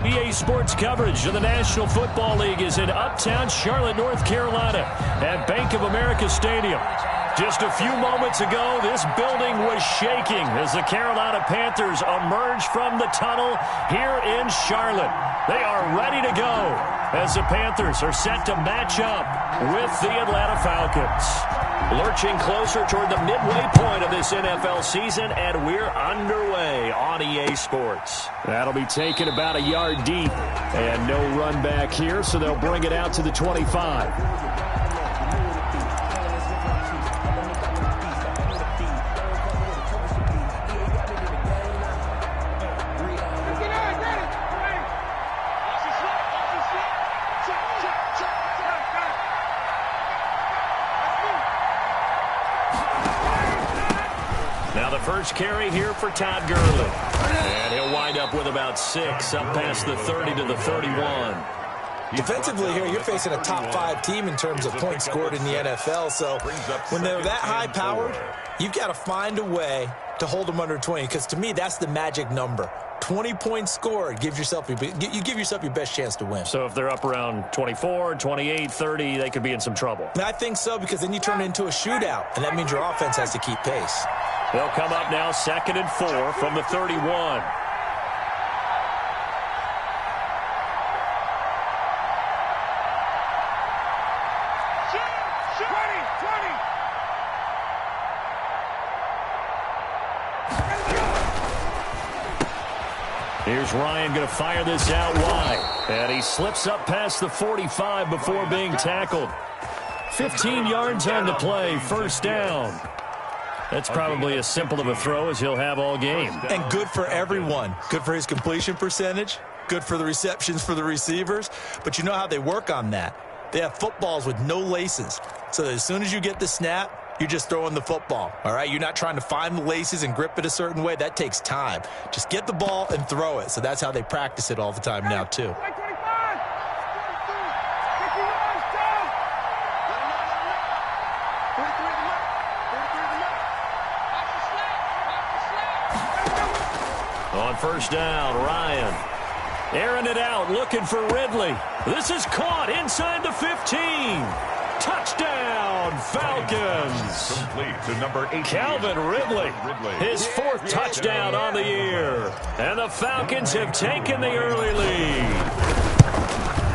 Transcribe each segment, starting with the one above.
EA Sports coverage of the National Football League is in uptown Charlotte, North Carolina at Bank of America Stadium. Just a few moments ago, this building was shaking as the Carolina Panthers emerged from the tunnel here in Charlotte. They are ready to go as the Panthers are set to match up with the Atlanta Falcons. Lurching closer toward the midway point of this NFL season, and we're underway on EA Sports. That'll be taken about a yard deep, and no run back here, so they'll bring it out to the 25. First carry here for Todd Gurley. And he'll wind up with about 6 up past the 30 to the 31. Defensively here, you're facing a top 5 team in terms of points scored in the NFL. So when they're that high-powered, you've got to find a way to hold them under 20. Because to me, that's the magic number. 20 points scored, you give yourself your best chance to win. So if they're up around 24, 28, 30, they could be in some trouble. I think so, because then you turn it into a shootout, and that means your offense has to keep pace. They'll come up now 2nd and 4 from the 31. Here's Ryan going to fire this out wide. And he slips up past the 45 before being tackled. 15 yards on the play, first down. That's probably as simple of a throw as he'll have all game. And good for everyone. Good for his completion percentage. Good for the receptions for the receivers. But you know how they work on that. They have footballs with no laces. So that as soon as you get the snap, you're just throwing the football. All right? You're not trying to find the laces and grip it a certain way. That takes time. Just get the ball and throw it. So that's how they practice it all the time now, too. On first down, Ryan. Airing it out, looking for Ridley. This is caught inside the 15. Touchdown, Falcons. Complete to number 8. Calvin Ridley, his 4th touchdown on the year. And the Falcons have taken the early lead.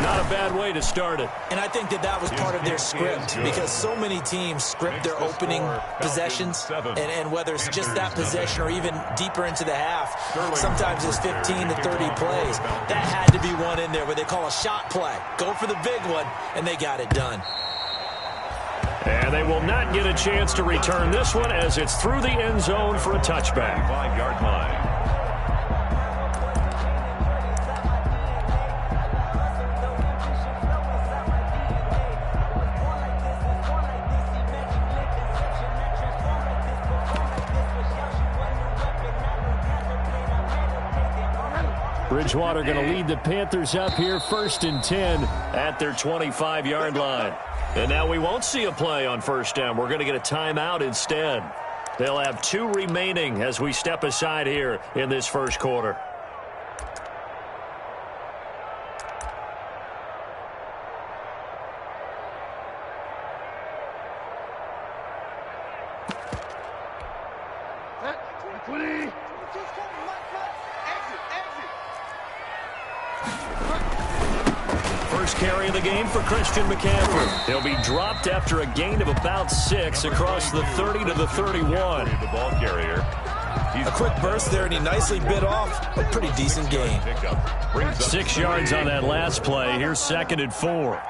Not a bad way to start it. And I think that was part of their script, because so many teams script their opening possessions, and whether it's just that possession or even deeper into the half, sometimes it's 15 to 30 plays. That had to be one in there where they call a shot play. Go for the big one, and they got it done. And they will not get a chance to return this one as it's through the end zone for a touchback. 5-yard line. Bridgewater going to lead the Panthers up here 1st and 10 at their 25-yard line. And now we won't see a play on first down. We're going to get a timeout instead. They'll have 2 remaining as we step aside here in this first quarter. Carry of the game for Christian McCaffrey. He'll be dropped after a gain of about 6 across the 30 to the 31. The ball carrier. A quick burst there, and he nicely bit off a pretty decent gain. 6 yards on that last play. Here's 2nd and 4.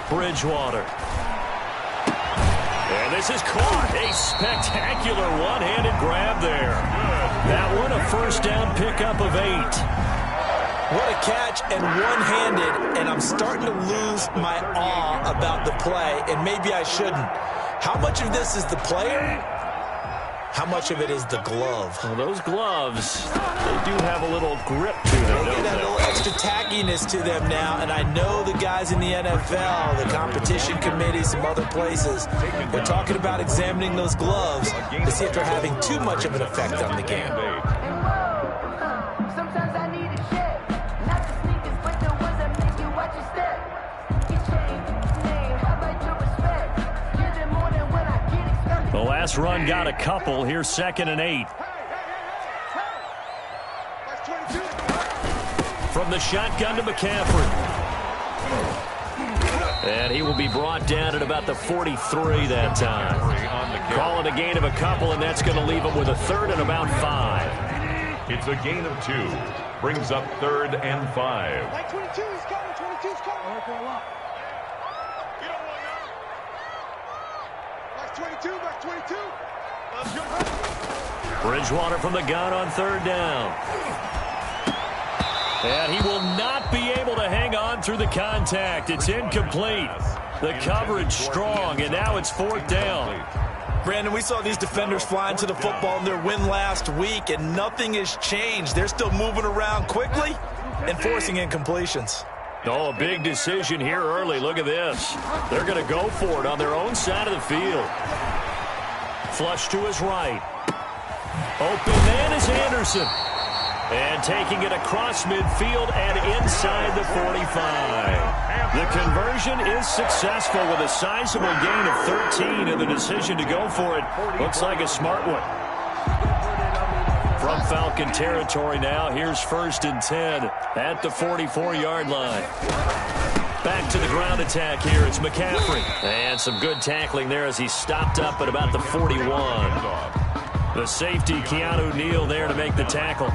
Bridgewater. And this is caught. A spectacular one-handed grab there. That one, a first down pickup of 8. What a catch, and one-handed, and I'm starting to lose my awe about the play, and maybe I shouldn't. How much of this is the player? How much of it is the glove? Well, those gloves, they do have a little grip to them, They don't get a they? little extra tackiness to them now, and I know the guys in the NFL, the competition committee, some other places, they're talking about examining those gloves to see if they're having too much of an effect on the game. The last run got a couple. Here's 2nd and 8. From the shotgun to McCaffrey. And he will be brought down at about the 43 that time. Call it a gain of a couple, and that's going to leave him with a 3rd and about 5. It's a gain of 2. Brings up 3rd and 5. Like 22, he's coming. 22's coming. You don't want that. Like 22, like 22. Bridgewater from the gun on 3rd down. And he will not be able to hang on through the contact. It's incomplete. The coverage strong, and now it's 4th down. Brandon, we saw these defenders fly into the football in their win last week, and nothing has changed. They're still moving around quickly and forcing incompletions. Oh, a big decision here early. Look at this. They're going to go for it on their own side of the field. Flush to his right. Open man is Anderson. And taking it across midfield and inside the 45. The conversion is successful with a sizable gain of 13, and the decision to go for it looks like a smart one. From Falcon territory now, here's 1st and 10 at the 44-yard line. Back to the ground attack here. It's McCaffrey. And some good tackling there as he stopped up at about the 41. The safety, Keanu Neal, there to make the tackle.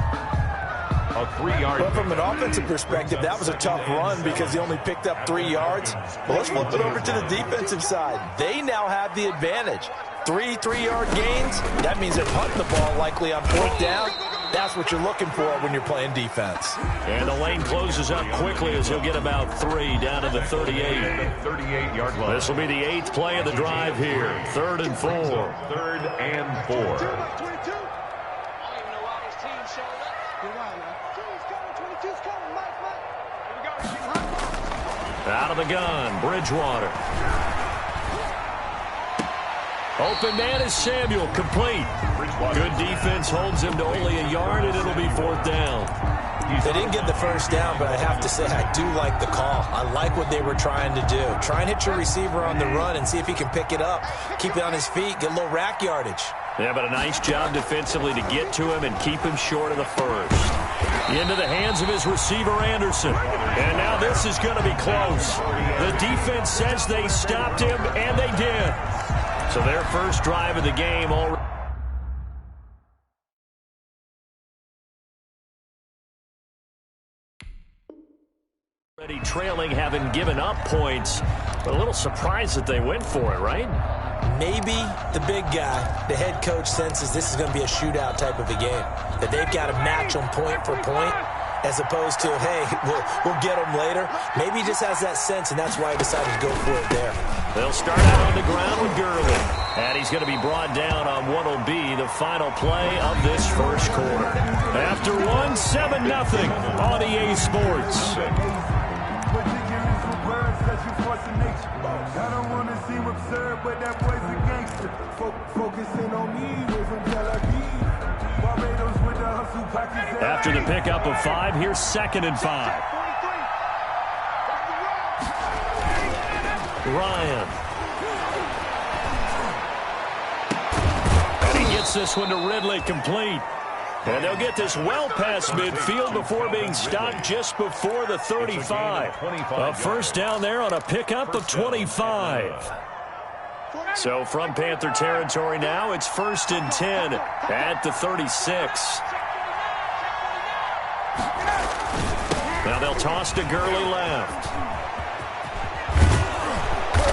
A 3-yard. But from an offensive perspective, that was a tough run because he only picked up 3 yards. But let's flip it over to the defensive side. They now have the advantage. 3 3-yard gains. That means they're punting the ball likely on 4th down. That's what you're looking for when you're playing defense. And the lane closes up quickly as he'll get about 3 down to the 38. 38-yard line. This will be the 8th play of the drive here. 3rd and 4. 3rd and 4. Out of the gun, Bridgewater. Open man is Samuel, complete. Good defense holds him to only a yard, and it'll be 4th down. They didn't get the 1st down, but I have to say I do like the call. I like what they were trying to do. Try and hit your receiver on the run and see if he can pick it up. Keep it on his feet, get a little rack yardage. Yeah, but a nice job defensively to get to him and keep him short of the 1st. Into the hands of his receiver, Anderson. And now this is going to be close. The defense says they stopped him, and they did. So their first drive of the game already. Trailing, having given up points, but a little surprised that they went for it, right? Maybe the big guy, the head coach, senses this is going to be a shootout type of a game, that they've got to match them point for point, as opposed to, hey, we'll get them later. Maybe he just has that sense, and that's why he decided to go for it there. They'll start out on the ground with Gurley, and he's going to be brought down on what will be the final play of this first quarter. After 7-0 on EA Sports. I don't want to seem absurd, but that boy's a gangster. Focusing on me, way from Tel Aviv. Barbados with the hustle pockets. After the pickup of 5, here's 2nd and 5. Ryan. And he gets this one to Ridley, complete. And they'll get this well past midfield before being stopped just before the 35. A 1st down there on a pickup of 25. So from Panther territory now, it's 1st and 10 at the 36. Now they'll toss to Gurley left.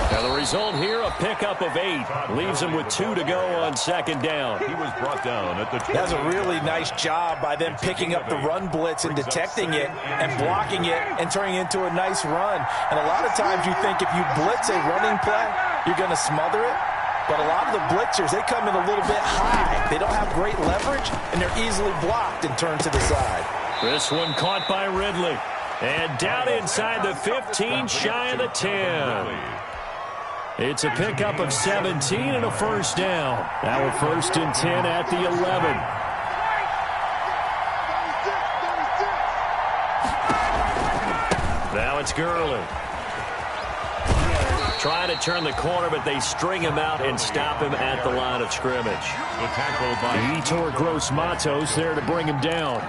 Now the result here, a pickup of 8. Leaves him with 2 to go on 2nd down. He was brought down at the 20. That's a really nice job by them picking up the run blitz and detecting it and blocking it and turning it into a nice run. And a lot of times you think if you blitz a running play, you're going to smother it. But a lot of the blitzers, they come in a little bit high. They don't have great leverage, and they're easily blocked and turned to the side. This one caught by Ridley. And down inside the 15, shy of the 10. It's a pickup of 17 and a first down. Now a 1st and 10 at the 11. Now it's Gurley. Trying to turn the corner, but they string him out and stop him at the line of scrimmage. The tackle by Yetur Gross-Matos there to bring him down.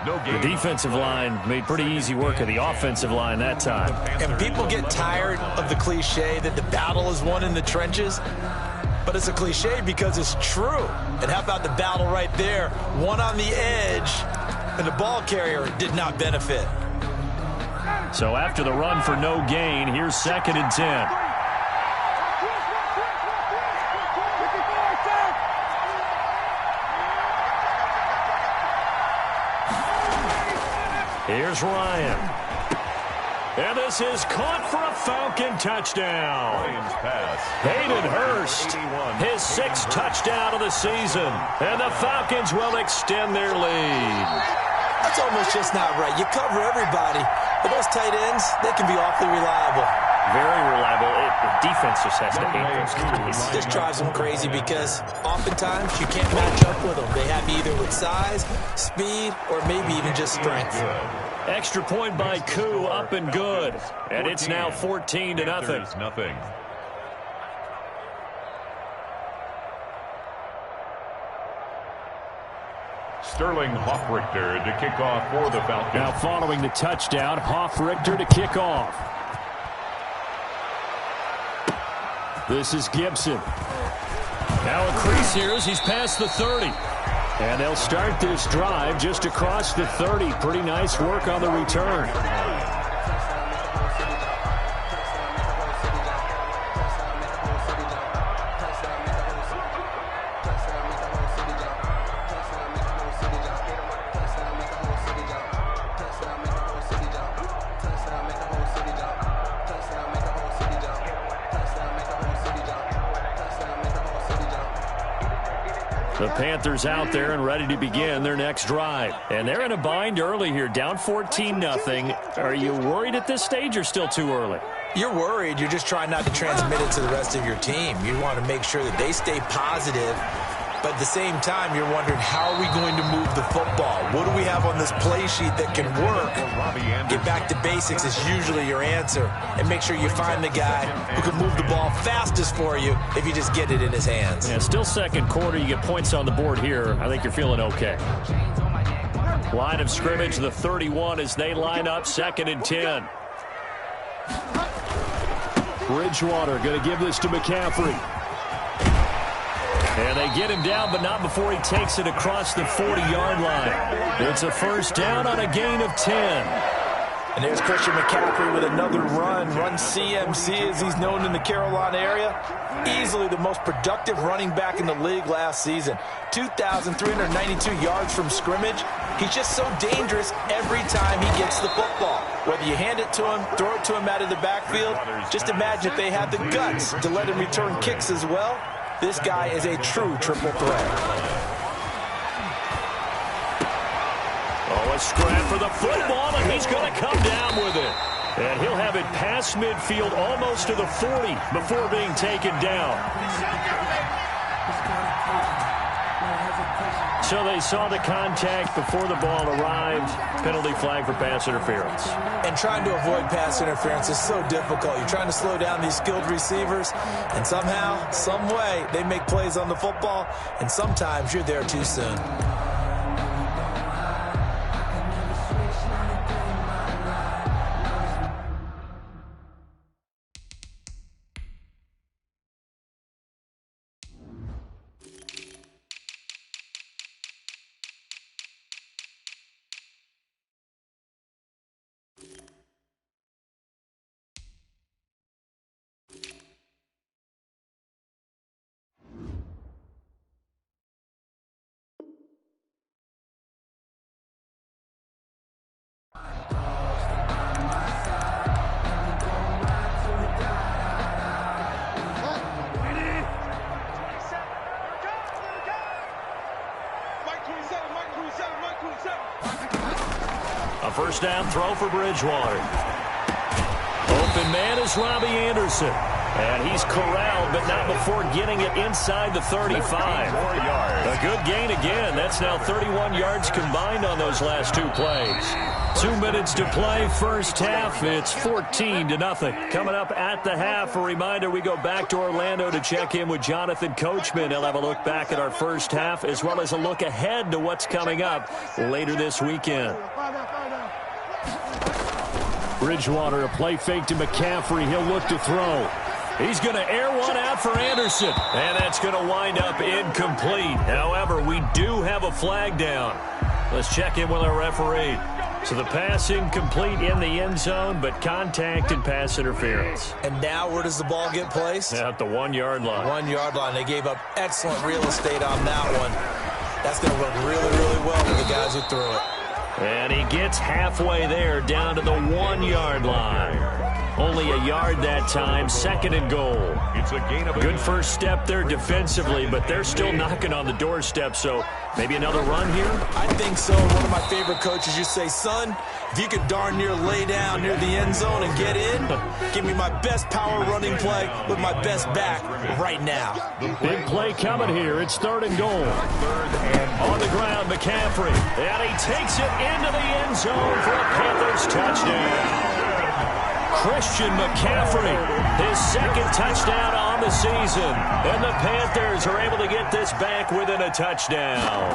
The defensive line made pretty easy work of the offensive line that time. And people get tired of the cliche that the battle is won in the trenches. But it's a cliche because it's true. And how about the battle right there? One on the edge, and the ball carrier did not benefit. So after the run for no gain, here's 2nd and 10. Here's Ryan. And this is caught for a Falcon touchdown. Ryan's pass. Hayden Hurst, his 6th touchdown of the season. And the Falcons will extend their lead. That's almost just not right. You cover everybody, but those tight ends, they can be awfully reliable. Very reliable. The defense just has to hate those guys. This drives them crazy because oftentimes you can't match up with them. They have either with size, speed, or maybe even just strength. Extra point by Koo, up and good. And it's now 14-0. Nothing. Sterling Hoffrichter to kick off for the Falcons. Now following the touchdown, Hoffrichter to kick off. This is Gibson. Now a crease here as he's past the 30. And they'll start this drive just across the 30. Pretty nice work on the return. The Panthers out there and ready to begin their next drive. And they're in a bind early here, down 14-0. Are you worried at this stage or still too early? You're worried. You're just trying not to transmit it to the rest of your team. You want to make sure that they stay positive. But at the same time, you're wondering, how are we going to move the football? What do we have on this play sheet that can work? Get back to basics is usually your answer. And make sure you find the guy who can move the ball fastest for you if you just get it in his hands. Yeah, still second quarter. You get points on the board here. I think you're feeling okay. Line of scrimmage, the 31 as they line up, 2nd and 10. Bridgewater going to give this to McCaffrey. And they get him down, but not before he takes it across the 40-yard line. It's a first down on a gain of 10. And there's Christian McCaffrey with another run CMC as he's known in the Carolina area. Easily the most productive running back in the league last season. 2,392 yards from scrimmage. He's just so dangerous every time he gets the football. Whether you hand it to him, throw it to him out of the backfield, just imagine if they had the guts to let him return kicks as well. This guy is a true triple threat. Oh, a scrap for the football, and he's going to come down with it. And he'll have it past midfield almost to the 40 before being taken down. So they saw the contact before the ball arrived. Penalty flag for pass interference. And trying to avoid pass interference is so difficult. You're trying to slow down these skilled receivers, and somehow, some way, they make plays on the football, and sometimes you're there too soon. A first down throw for Bridgewater. Open man is Robbie Anderson. And he's corralled, but not before getting it inside the 35. A good gain again. That's now 31 yards combined on those last two plays. 2 minutes to play, first half. It's 14-0. Coming up at the half, a reminder, we go back to Orlando to check in with Jonathan Coachman. He'll have a look back at our first half, as well as a look ahead to what's coming up later this weekend. Bridgewater, a play fake to McCaffrey. He'll look to throw. He's going to air one out for Anderson. And that's going to wind up incomplete. However, we do have a flag down. Let's check in with our referee. So the pass incomplete in the end zone, but contact and pass interference. And now where does the ball get placed? At the 1 yard line. 1 yard line. They gave up excellent real estate on that one. That's going to work really, really well for the guys who threw it. And he gets halfway there, down to the 1 yard line. Only a yard that time, second and goal. It's a gain of good first step there defensively, but they're still knocking on the doorstep, so maybe another run here? I think so. One of my favorite coaches used to say, son, if you could darn near lay down near the end zone and get in, give me my best power running play with my best back right now. Big play coming here. It's third and goal. On the ground, McCaffrey. And he takes it into the end zone for a Panthers touchdown. Christian McCaffrey, his second touchdown on the season. And the Panthers are able to get this back within a touchdown.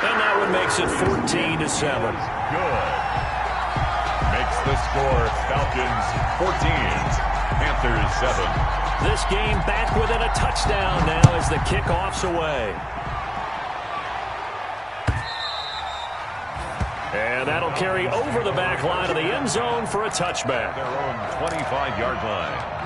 And that one makes it 14-7. Good. Makes the score Falcons 14, Panthers 7. This game back within a touchdown now as the kickoff's away. And that'll carry over the back line of the end zone for a touchback. Their own 25-yard line.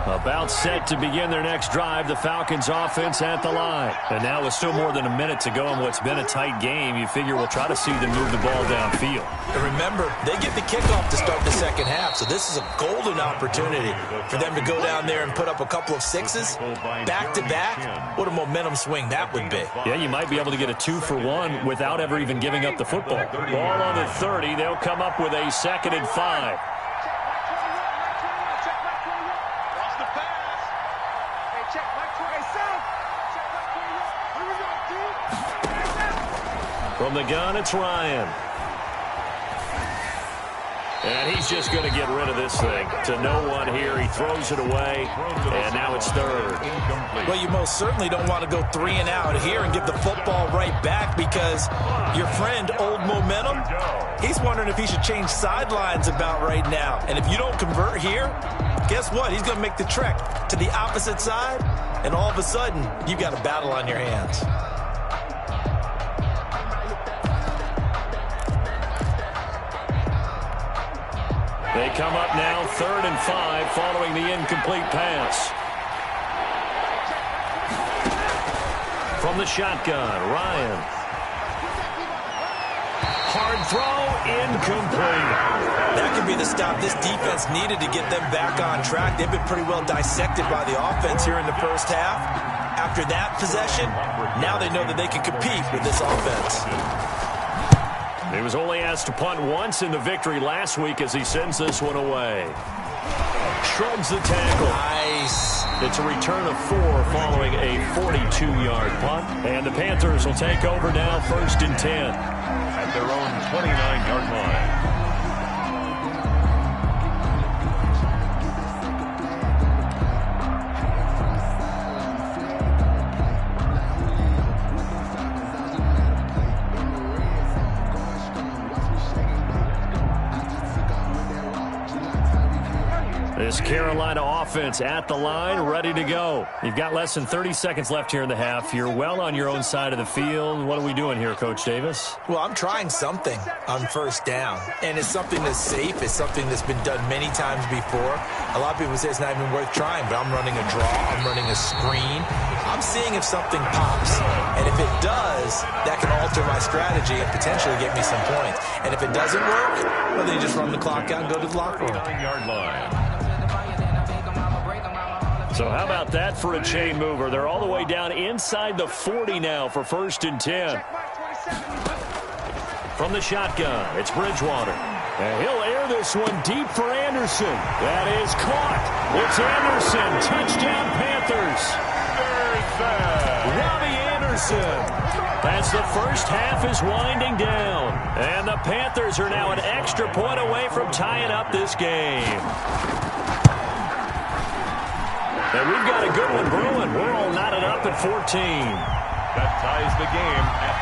About set to begin their next drive, the Falcons offense at the line. And now with still more than a minute to go in what's been a tight game, you figure we'll try to see them move the ball downfield. And remember, they get the kickoff to start the second half, so this is a golden opportunity for them to go down there and put up a couple of sixes back-to-back. What a momentum swing that would be. Yeah, you might be able to get a 2-for-1 without ever even giving up the football. Ball on the 30. They'll come up with a 2nd and 5. From the gun, it's Ryan. And he's just going to get rid of this thing. To no one here. He throws it away. And now it's third. Well, you most certainly don't want to go 3 and out here and give the football right back because your friend, Old Momentum, he's wondering if he should change sidelines about right now. And if you don't convert here, guess what? He's going to make the trek to the opposite side. And all of a sudden, you've got a battle on your hands. They come up now 3rd and 5 following the incomplete pass. From the shotgun, Ryan. Hard throw, incomplete. That could be the stop this defense needed to get them back on track. They've been pretty well dissected by the offense here in the first half. After that possession, now they know that they can compete with this offense. He was only asked to punt once in the victory last week as he sends this one away. Shrugs the tackle. Nice. It's a return of 4 following a 42-yard punt. And the Panthers will take over now 1st and 10. At their own 29-yard line. This Carolina offense at the line, ready to go. You've got less than 30 seconds left here in the half. You're well on your own side of the field. What are we doing here, Coach Davis? Well, I'm trying something on first down, and it's something that's safe. It's something that's been done many times before. A lot of people say it's not even worth trying, but I'm running a draw. I'm running a screen. I'm seeing if something pops, and if it does, that can alter my strategy and potentially get me some points. And if it doesn't work, well, then you just run the clock out and go to the locker room. 9-yard line. So how about that for a chain mover? They're all the way down inside the 40 now for 1st and 10. From the shotgun, it's Bridgewater. And he'll air this one deep for Anderson. That is caught. It's Anderson. Touchdown, Panthers. Robbie Anderson. As the first half is winding down. And the Panthers are now an extra point away from tying up this game. And we've got a good one brewing. We're all knotted up at 14. That ties the game at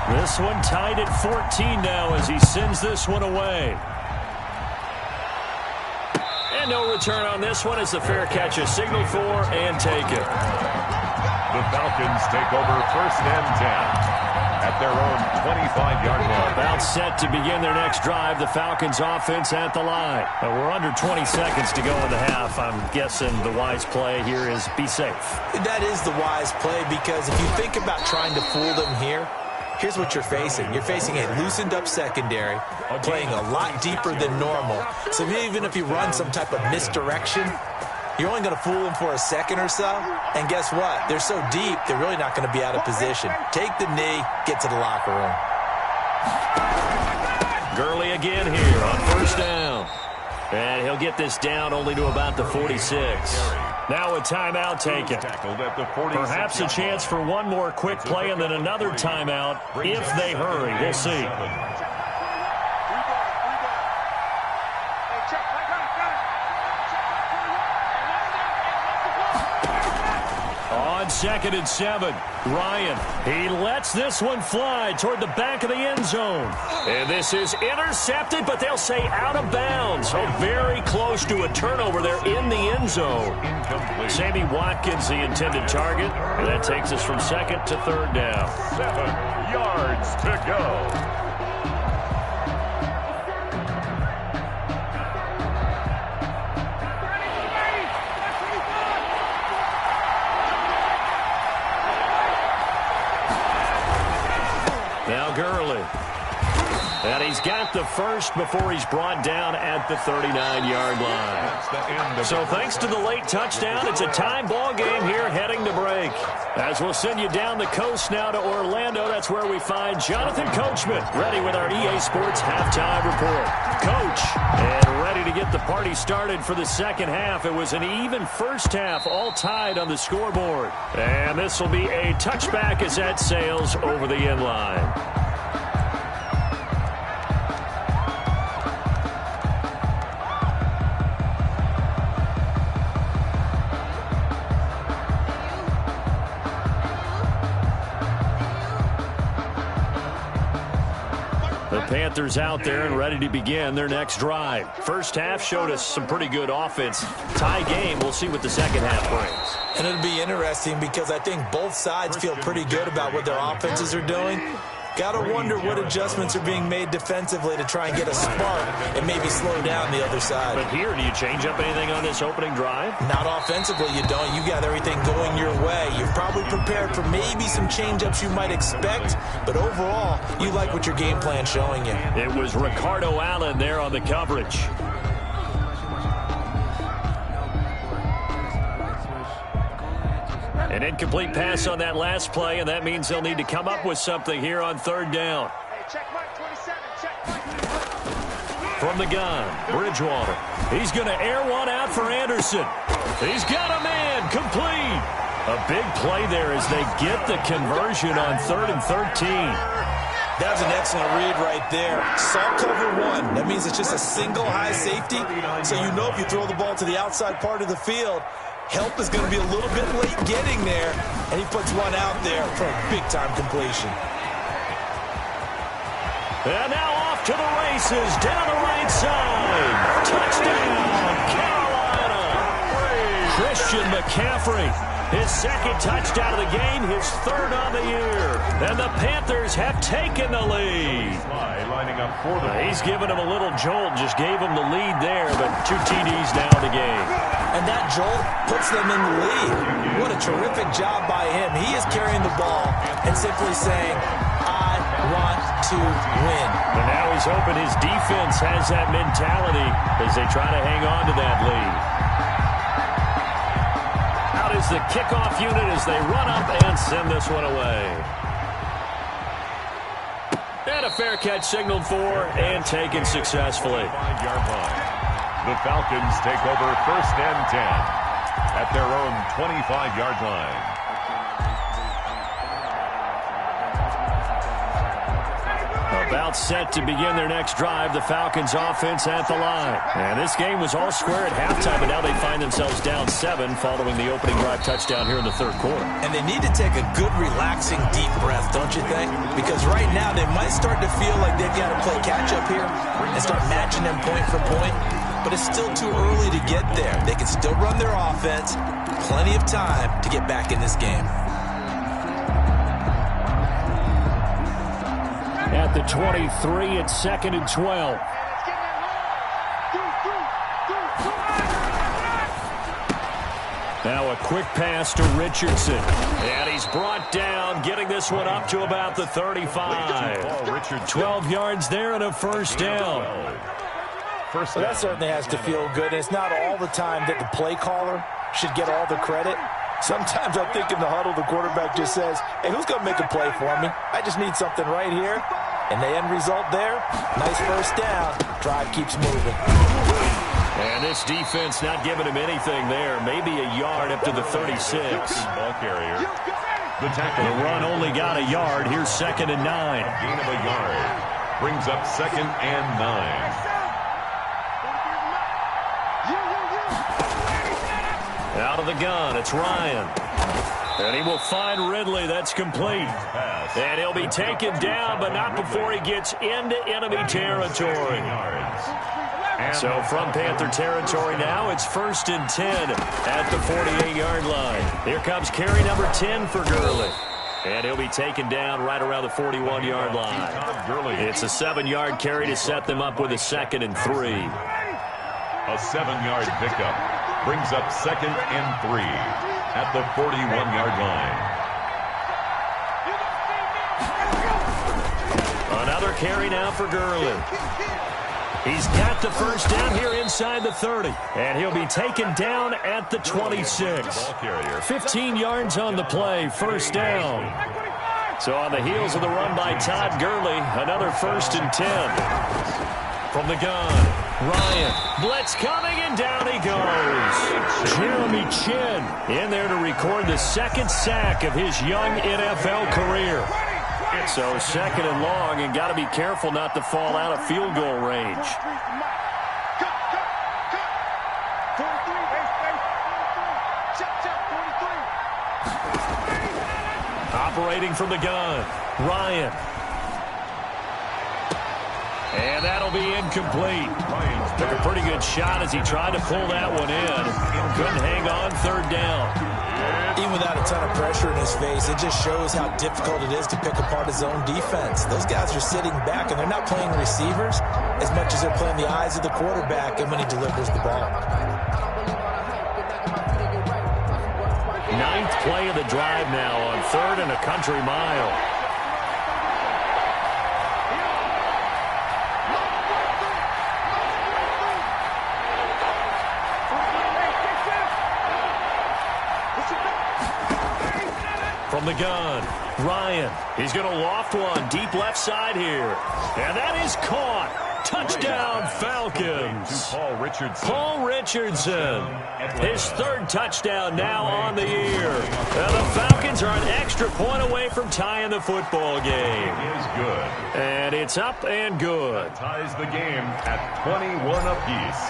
14. This one tied at 14 now as he sends this one away. And no return on this one as the fair catch is signaled for and taken. The Falcons take over 1st and 10. At their own 25-yard line. About set to begin their next drive. The Falcons offense at the line. We're under 20 seconds to go in the half. I'm guessing the wise play here is be safe. That is the wise play because if you think about trying to fool them here, here's what you're facing. You're facing a loosened up secondary, playing a lot deeper than normal. So even if you run some type of misdirection, you're only going to fool them for a second or so. And guess what? They're so deep, they're really not going to be out of position. Take the knee, get to the locker room. Gurley again here on 1st down. And he'll get this down only to about the 46. Now a timeout taken. Perhaps a chance for one more quick play and then another timeout if they hurry. We'll see. On 2nd and 7, Ryan, he lets this one fly toward the back of the end zone. And this is intercepted, but they'll say out of bounds. So very close to a turnover there in the end zone. Sammy Watkins, the intended target. And that takes us from 2nd to 3rd down. 7 yards to go. Now Gurley. And he's got the first before he's brought down at the 39-yard line. So thanks to the late touchdown, it's a tie ball game here heading to break. As we'll send you down the coast now to Orlando, that's where we find Jonathan Coachman ready with our EA Sports halftime report. Coach, and ready to get the party started for the second half. It was an even first half, all tied on the scoreboard. And this will be a touchback as that sails over the end line. Panthers out there and ready to begin their next drive. First half showed us some pretty good offense. Tie game, we'll see what the second half brings. And it'll be interesting because I think both sides feel pretty good about what their offenses are doing. Got to wonder what adjustments are being made defensively to try and get a spark and maybe slow down the other side. But here, do you change up anything on this opening drive? Not offensively, you don't. You got everything going your way. You've probably prepared for maybe some change-ups you might expect, but overall, you like what your game plan's showing you. It was Ricardo Allen there on the coverage. An incomplete pass on that last play, and that means they'll need to come up with something here on 3rd down. From the gun, Bridgewater. He's going to air one out for Anderson. He's got a man, complete. A big play there as they get the conversion on 3rd and 13. That was an excellent read right there. Saw cover one. That means it's just a single high safety. So you know if you throw the ball to the outside part of the field, help is going to be a little bit late getting there, and he puts one out there for a big-time completion. And now off off to the races down the right side. Touchdown, Carolina. Christian McCaffrey, his second touchdown of the game, his third on the year. And the Panthers have taken the lead. Lining up for the He's given him a little jolt, just gave him the lead there, but 2 TDs now in the game. And that jolt puts them in the lead. What a terrific job by him. He is carrying the ball and simply saying, I want to win. And now he's hoping his defense has that mentality as they try to hang on to that lead. Out is the kickoff unit as they run up and send this one away. And a fair catch signaled for and taken successfully. 5-yard line. The Falcons take over 1st and 10 at their own 25-yard line. About set to begin their next drive, the Falcons offense at the line. And this game was all square at halftime, but now they find themselves down 7 following the opening drive touchdown here in the third quarter. And they need to take a good, relaxing, deep breath, don't you think? Because right now they might start to feel like they've got to play catch-up here and start matching them point for point. But it's still too early to get there. They can still run their offense. Plenty of time to get back in this game. At the 23, it's 2nd and 12. Now a quick pass to Richardson. And he's brought down, getting this one up to about the 35. 12 yards there and a first down. Well, that certainly has to feel good. It's not all the time that the play caller should get all the credit. Sometimes I think in the huddle, the quarterback just says, hey, who's going to make a play for me? I just need something right here. And the end result there, nice first down. Drive keeps moving. And this defense not giving him anything there. Maybe a yard up to the 36. Ball carrier. The run only got a yard. Here's 2nd and 9. Gain of a yard. Brings up 2nd and 9. Out of the gun, it's Ryan. And he will find Ridley. That's complete. And he'll be taken down, but not before he gets into enemy territory. So from Panther territory now, it's 1st and 10 at the 48-yard line. Here comes carry number 10 for Gurley. And he'll be taken down right around the 41-yard line. It's a 7-yard carry to set them up with a 2nd and 3. A 7-yard pickup. Brings up 2nd and 3 at the 41-yard line. Another carry now for Gurley. He's got the first down here inside the 30. And he'll be taken down at the 26. 15 yards on the play, first down. So on the heels of the run by Todd Gurley, another 1st and 10. From the gun, Ryan, blitz coming, and down he goes. Jeremy Chin in there to record the 2nd sack of his young NFL career. So 2nd and long, and got to be careful not to fall out of field goal range. Operating from the gun, Ryan. And that'll be incomplete. Took a pretty good shot as he tried to pull that one in. Couldn't hang on, 3rd down. Even without a ton of pressure in his face, it just shows how difficult it is to pick apart his own defense. Those guys are sitting back, and they're not playing receivers as much as they're playing the eyes of the quarterback and when he delivers the ball. 9th play of the drive now on 3rd and a country mile. From the gun, Ryan. He's going to loft one deep left side here. And that is caught. Touchdown, Falcons. Paul Richardson. His 3rd touchdown now on the year. And the Falcons are an extra point away from tying the football game. It is good. And it's up and good. Ties the game at 21 apiece.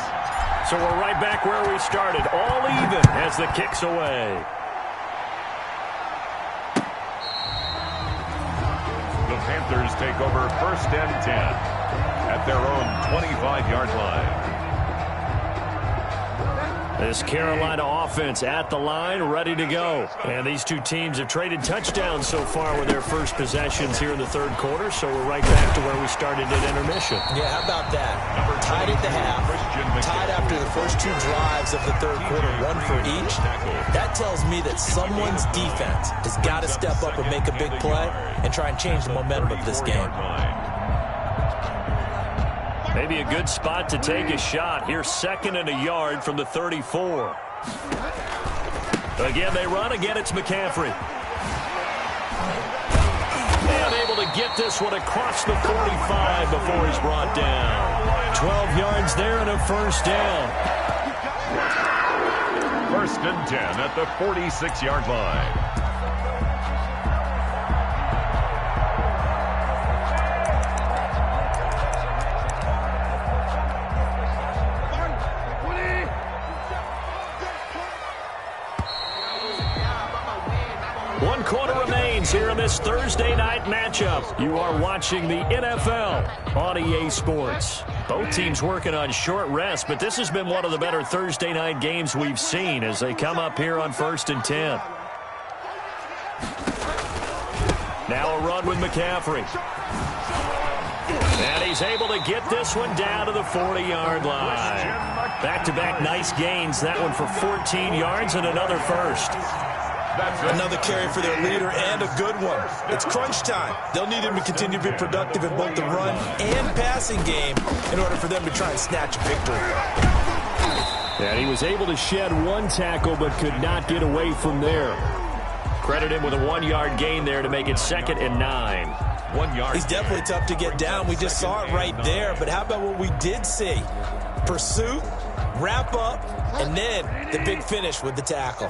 So we're right back where we started. All even as the kick's away. The Panthers take over 1st and 10 at their own 25-yard line. This Carolina offense at the line, ready to go. And these two teams have traded touchdowns so far with their first possessions here in the third quarter, so we're right back to where we started at intermission. Yeah, how about that? Tied at the half, tied after the first two drives of the third quarter, one for each. That tells me that someone's defense has got to step up and make a big play and try and change the momentum of this game. Maybe a good spot to take a shot. Here's 2nd and a yard from the 34. Again, they run. Again, it's McCaffrey. And able to get this one across the 45 before he's brought down. 12 yards there and a first down. 1st and 10 at the 46-yard line. One quarter remains here in this Thursday night matchup. You are watching the NFL on EA Sports. Both teams working on short rest, but this has been one of the better Thursday night games we've seen as they come up here on 1st and 10. Now a run with McCaffrey. And he's able to get this one down to the 40-yard line. Back-to-back nice gains. That one for 14 yards and another first. Another carry for their leader and a good one. It's crunch time. They'll need him to continue to be productive in both the run and passing game in order for them to try and snatch a victory. And he was able to shed one tackle but could not get away from there. Credit him with a 1-yard gain there to make it 2nd and 9. 1 yard. He's definitely tough to get down. We just saw it right there. But how about what we did see? Pursuit, wrap up, and then the big finish with the tackle.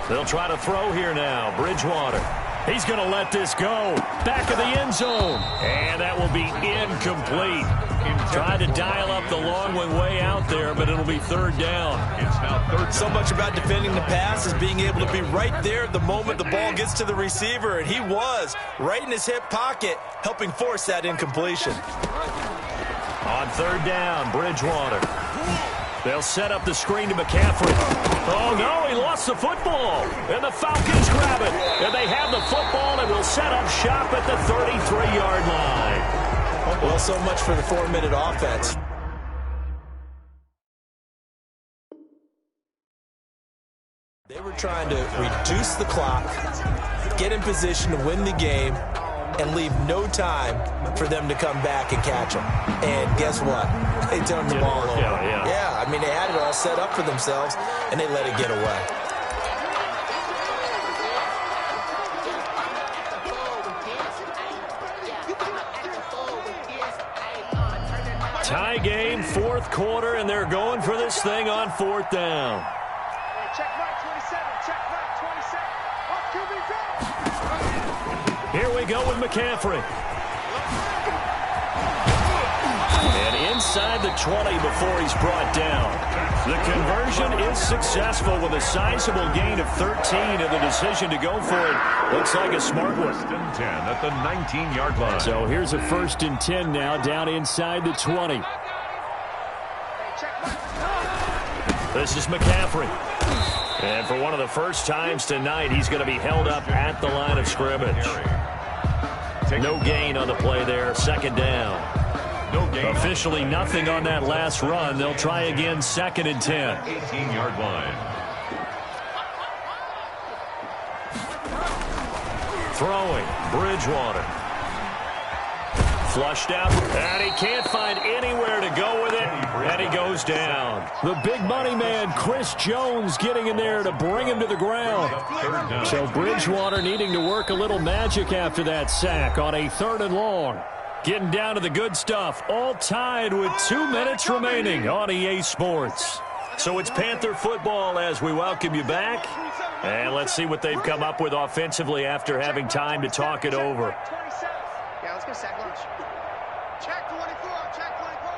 They'll try to throw here now. Bridgewater. He's going to let this go. Back of the end zone. And that will be incomplete. Tried to dial up the long one way out there, but it'll be 3rd down. It's now 3rd. So much about defending the pass is being able to be right there the moment the ball gets to the receiver, and he was right in his hip pocket, helping force that incompletion. On 3rd down, Bridgewater. They'll set up the screen to McCaffrey. Oh, no, he lost the football. And the Falcons grab it. And they have the football and will set up shop at the 33-yard line. Well, so much for the 4-minute offense. They were trying to reduce the clock, get in position to win the game, and leave no time for them to come back and catch them. And guess what? They turned the ball over. Yeah, I mean, they had it all set up for themselves, and they let it get away. Tie game, 4th quarter, and they're going for this thing on 4th down. Check right 27, check right 27. Here we go with McCaffrey. And inside the 20 before he's brought down. The conversion is successful with a sizable gain of 13, and the decision to go for it looks like a smart one. 1st and 10 at the 19-yard line. So here's a 1st and 10 now down inside the 20. This is McCaffrey. And for one of the first times tonight, he's going to be held up at the line of scrimmage. No gain on the play there. 2nd down. No gain. Officially nothing on that last run. They'll try again 2nd and 10. 18-yard line. Throwing. Bridgewater. Flushed out. And he can't find anywhere to go with it. And he goes down. The big money man, Chris Jones, getting in there to bring him to the ground. So Bridgewater needing to work a little magic after that sack on a 3rd and long. Getting down to the good stuff. All tied with 2 minutes remaining on EA Sports. So it's Panther football as we welcome you back. And let's see what they've come up with offensively after having time to talk it over. Yeah, let's go sack lunch. Check 24, check 24.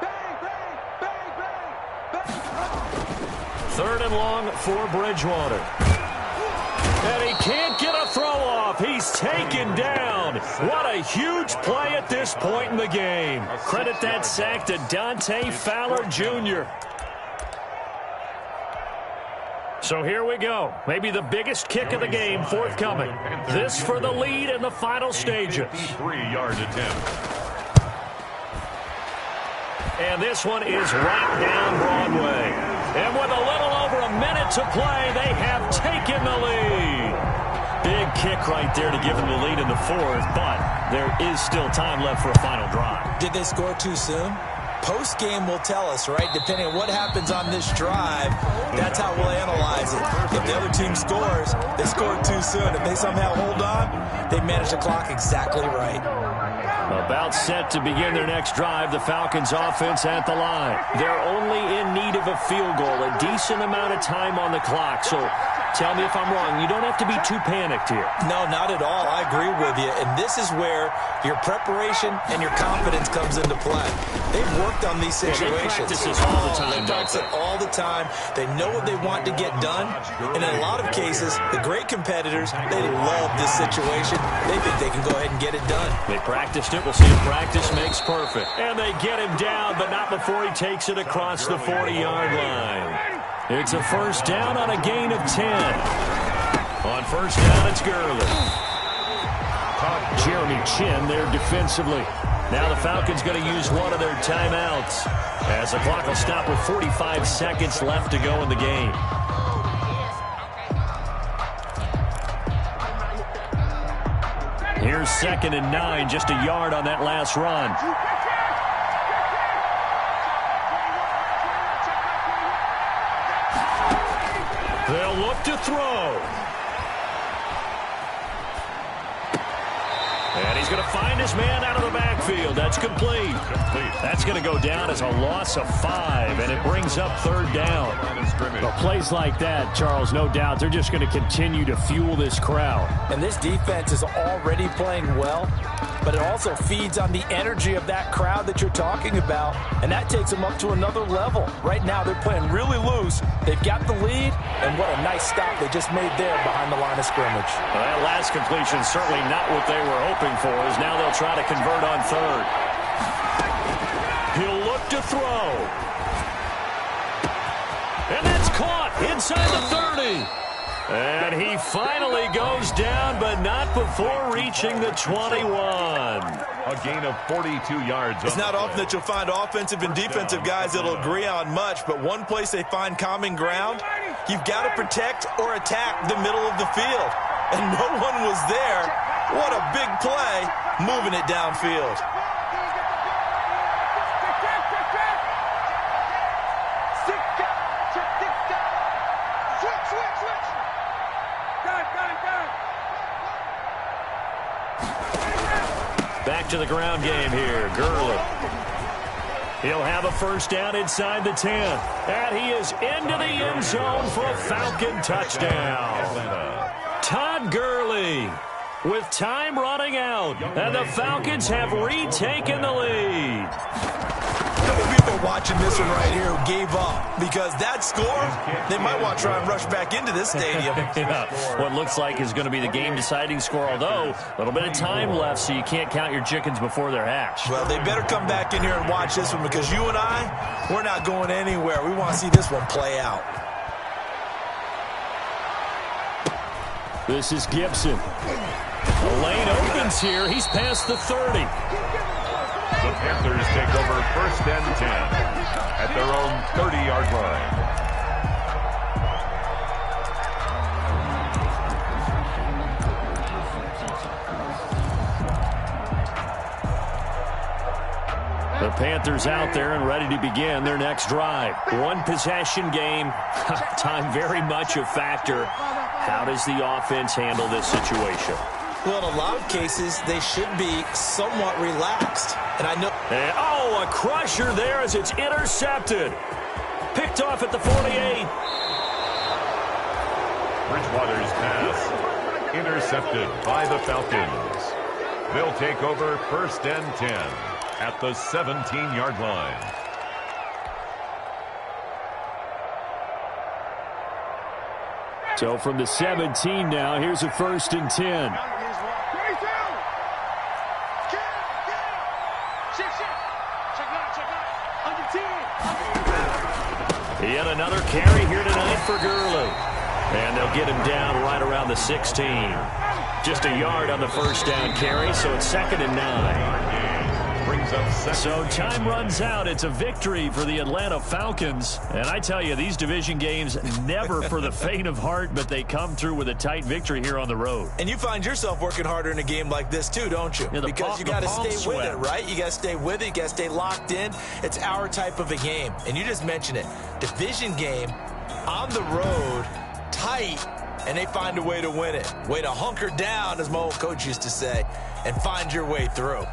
Bang, bang, bang, bang, bang. 3rd and long for Bridgewater. And he can't get a throw off. He's taken down. What a huge play at this point in the game. Credit that sack to Dante Fowler Jr. So here we go. Maybe the biggest kick of the game forthcoming. This for the lead in the final stages. 3-yard attempt. And this one is right down Broadway. And with a little over a minute to play, they have taken the lead. Big kick right there to give them the lead in the fourth, but there is still time left for a final drive. Did they score too soon? Post-game will tell us, right? Depending on what happens on this drive, that's how we'll analyze it. If the other team scores, they scored too soon. If they somehow hold on, they manage the clock exactly right. About set to begin their next drive, the Falcons offense at the line. They're only in need of a field goal, a decent amount of time on the clock. So tell me if I'm wrong. You don't have to be too panicked here. No, not at all. I agree with you. And this is where your preparation and your confidence comes into play. They've worked on these situations. They practice this all the time. They practice it all the time. They know what they want to get done. And in a lot of cases, the great competitors, they love this situation. They think they can go ahead and get it done. They practiced it. We'll see if practice makes perfect. And they get him down, but not before he takes it across the 40-yard line. It's a first down on a gain of 10. On first down, it's Gurley. Jeremy Chin there defensively. Now the Falcons going to use one of their timeouts as the clock will stop with 45 seconds left to go in the game. Here's 2nd and 9, just a yard on that last run. They'll look to throw. And he's going to find his man out of the backfield. That's complete. That's going to go down as a loss of 5, and it brings up 3rd down. Well, plays like that, Charles, no doubt, they're just going to continue to fuel this crowd. And this defense is already playing well, but it also feeds on the energy of that crowd that you're talking about, and that takes them up to another level. Right now, they're playing really loose. They've got the lead, and what a nice stop they just made there behind the line of scrimmage. Well, that last completion certainly not what they were hoping for, as now they'll try to convert on 3rd. He'll look to throw. And that's caught inside the 30. And he finally goes down, but not before reaching the 21. A gain of 42 yards. It's not often that you'll find offensive and defensive guys that'll agree on much, but one place they find common ground, you've got to protect or attack the middle of the field. And no one was there. What a big play, moving it downfield. Back to the ground game here. Gurley. He'll have a first down inside the 10. And he is into the end zone for a Falcon touchdown. Todd Gurley with time running out. And the Falcons have retaken the lead. People watching this one right here who gave up, because that score, they might want to try and rush back into this stadium. Yeah, what looks like is going to be the game-deciding score, although a little bit of time left, so you can't count your chickens before they're hatched. Well, they better come back in here and watch this one, because you and I, we're not going anywhere. We want to see this one play out. This is Gibson. The lane opens here. He's past the 30. The Panthers take over 1st and 10 at their own 30-yard line. The Panthers out there and ready to begin their next drive. One possession game. Time very much a factor. How does the offense handle this situation? Well, in a lot of cases, they should be somewhat relaxed. And I know... And, oh, a crusher there as it's intercepted. Picked off at the 48. Bridgewater's pass intercepted by the Falcons. They'll take over 1st and 10 at the 17-yard line. So from the 17 now, here's a 1st and 10. Yet another carry here tonight for Gurley. And they'll get him down right around the 16. Just a yard on the first down carry, so it's 2nd and 9. Brings up second. So time runs out. It's a victory for the Atlanta Falcons. And I tell you, these division games, never for the faint of heart, but they come through with a tight victory here on the road. And you find yourself working harder in a game like this too, don't you? Yeah, because you got to stay with it, right? You got to stay with it. You got to stay locked in. It's our type of a game. And you just mentioned it. Division game on the road, tight, and they find a way to win it. Way to hunker down, as my old coach used to say, and find your way through.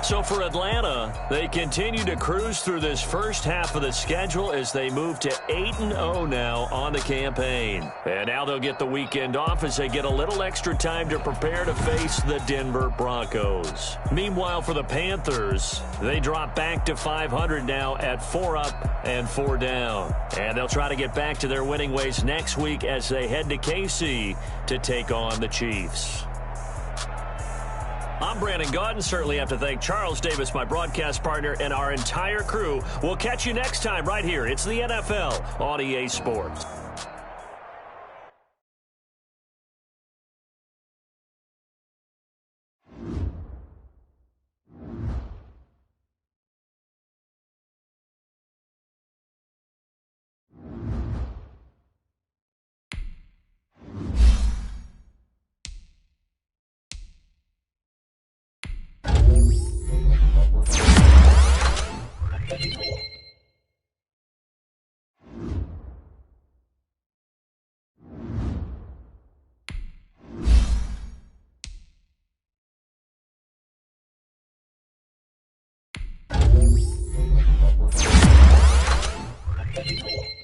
So for Atlanta, they continue to cruise through this first half of the schedule as they move to 8-0 now on the campaign. And now they'll get the weekend off as they get a little extra time to prepare to face the Denver Broncos. Meanwhile, for the Panthers, they drop back to 500 now at 4 up and 4 down. And they'll try to get back to their winning ways next week as they head to KC to take on the Chiefs. I'm Brandon Gaudin. Certainly have to thank Charles Davis, my broadcast partner, and our entire crew. We'll catch you next time right here. It's the NFL on EA Sports. Thank you.